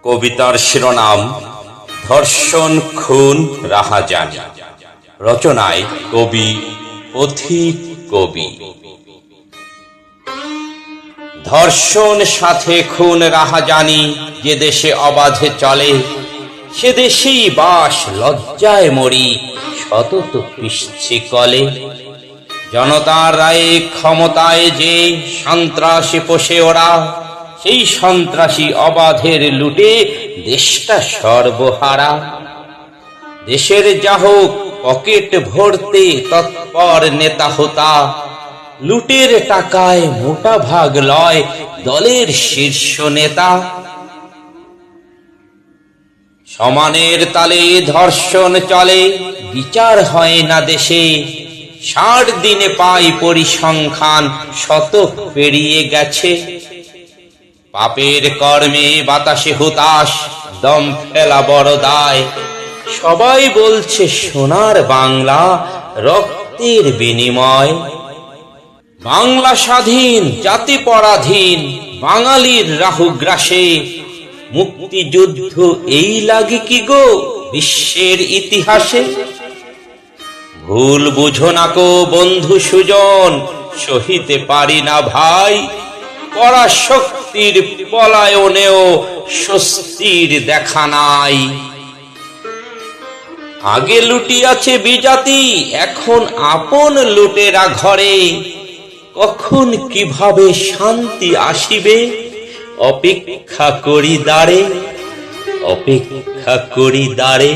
কবিতার শিরোনাম ধর্ষণ, খুন, রাহাজানি। রচনায় কবি পথিক কবি। ধর্ষণ, সাথে খুন, রাহাজানি যে দেশে অবাধে চলে, সে দেশেই বাস লজ্জায় মরি, সতত পিষছে কলে। জনতার রায়ে ক্ষমতায় যে সন্ত্রাসী পোষে ওরা, সেই সন্ত্রাসী অবাধের লুটে দেশটা সর্বহারা। দেশের যাহোক পকেট ভরতে তৎপর নেতা হোতা, লুটের টাকায় মোটা ভাগ লয় দলের শীর্ষ নেতা। সমানের তালে ধর্ষণ চলে, বিচার হয় না দেশে, ৬০ দিনে পাই পরিসংখ্যান শতক পেরিয়ে গেছে। পাপের কর্মে বাতাসে হুতাশ, দম ফেলা বড় দায়, সবাই বলছে সোনার বাংলা রক্তের বিনিময়। বাংলা স্বাধীন, জাতি পরাধীন, বাঙালির রাহুগ্রাসে, মুক্তিযুদ্ধ এই লাগে কি গো বিশ্বের ইতিহাসে। ভুল বুঝো না কো বন্ধু সুজন, সহিতে পারি না ভাই, পরাশক্তির পলায়নেও স্বস্তির দেখা নাই। আগে লুটিয়াছে বিজাতি, এখন আপন লুটেরা ঘরে, কখন কিভাবে শান্তি আসিবে অপেক্ষা করি দাঁড়ে, অপেক্ষা করি দাঁড়ে।